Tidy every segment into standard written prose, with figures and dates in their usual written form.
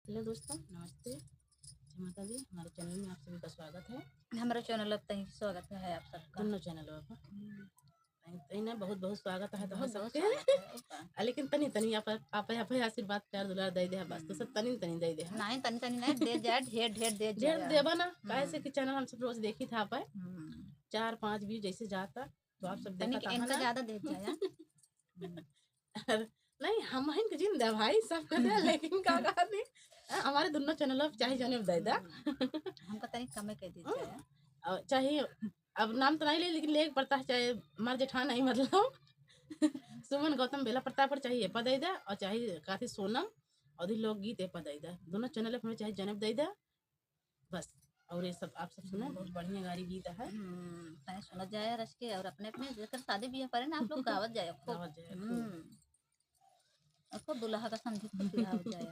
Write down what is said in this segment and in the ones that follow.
Hello दोस्तों, नमस्ते। जय माता दी। हमारे चैनल में आप सभी का स्वागत है। हमारा चैनल अब तक स्वागत है आप सबका। दोनों चैनलों पर तनी बहुत बहुत स्वागत है तो बहुत सबके स्वागत है। लेकिन तनी तनी आप आशीर्वाद प्यार दुलार दे दे बस, तो सब तनी तनी दे दे। नहीं तनी तनी नहीं दे जाए, ढेर ढेर दे ढेर जाए। देबा ना, कैसे कि चैनल हम सब रोज देखी था पे 4-5 व्यू जैसे जाता, तो आप सब देखा था इनका ना ज्यादा दे जाए। नहीं हम हैं कि जिंदा भाई सब कर दे, लेकिन का कहती हमारे दोनों चैनलों पे चाहे जाने दे दा। हमका तनी कम कर दीजिए। और चाहे अब नाम तो नहीं ले, लेकिन ले पड़ता है, चाहे हमारे जेठान नहीं मतलब सुमन गौतम बेला प्रताप पर चाहिए पद दे, और चाहे काथी सोनम और लोकगीत ए पद दे, दोनों चैनल पर चाहे जन्म दे दे बस। और ये सब आप सब सुना, बहुत बढ़िया गाड़ी गीत है। सुना जाए रच के, और अपने अपने जेकर शादी ब्याह करे ना आप लोग गावत जाए, खूब दुल्हा का संगीत गावत जाए।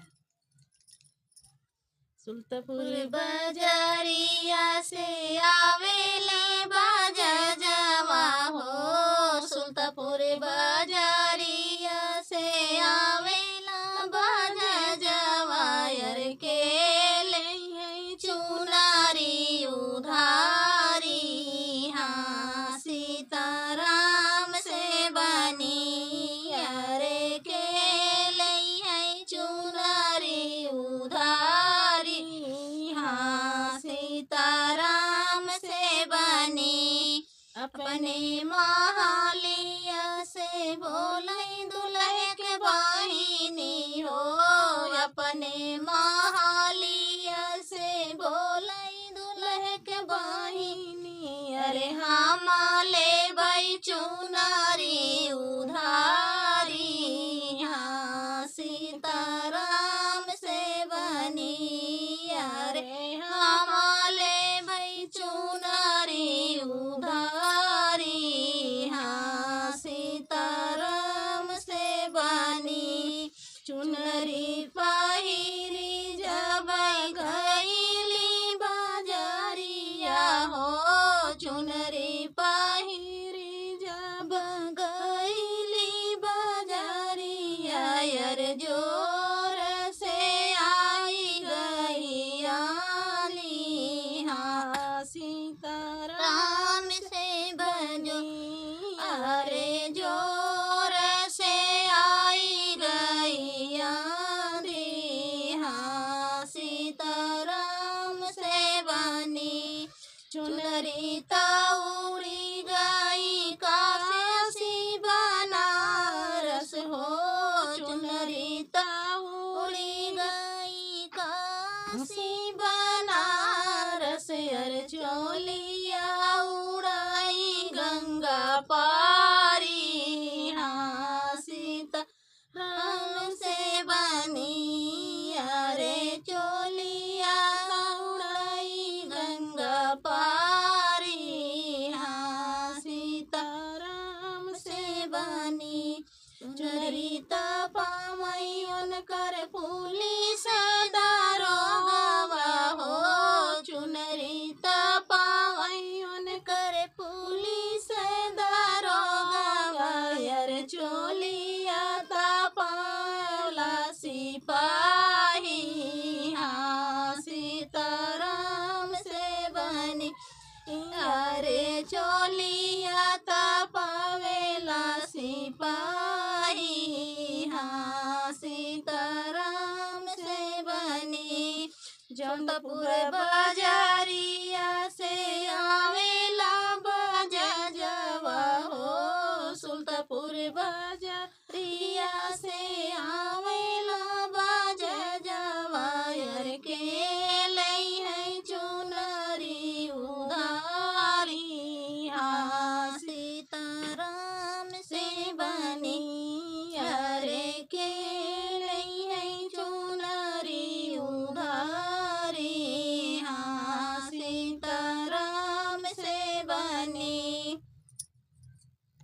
सुल्तापुर बजरिया से आवेले बाजा जवा हो, सुल्तापुर बजरिया से आवेला बाजा जवा, यार के ले चुनारी उधारी, हाँ सीताराम से बनी, यार के ले चुनारी उधारी, सीताराम से बनी, अपने महालिया से बोले दुल्हे के बहिनी हो, अपने महालिया से बोले दुल्हे के बहिनी, अरे हम ले भाई चुनारी उधारी, हाँ सीताराम से बनी, अरे हमारे भाई चुनारी उधारी, हाँ सीताराम से बनी, चुनरी पहिरी जब गईली बाजारिया हो, चुनरी पहिरी जब गईली बाजारिया, यार जोर से आई गई आली, हाँ सीताराम से बनी, अरे जोर से आई गई आली, हाँ सीताराम से बनी, चुनरी ताउरी गई काशी बनारस हो, चुनरी ताउरी गई काशी बनारस, अर चोलिया उड़ाई गंगा पारी, हाँ सीताराम से बनी, अरे चोलिया उड़ाई गंगा पारी, हाँ सीताराम से बनी, चुनरी पामैन कर पुलिस दारोगा हो, चुनरी पामैन कर पुलिस दारोगा, यार चोलिया पावला सिपाही, हाँ सीताराम से बनी, अरे चोलिया पावेला सिपाही, हाँ सीताराम से बनी, जौनपुर बाजारिया से आवेला बाजा जवा हो, सुल्तापुर बाजारिया से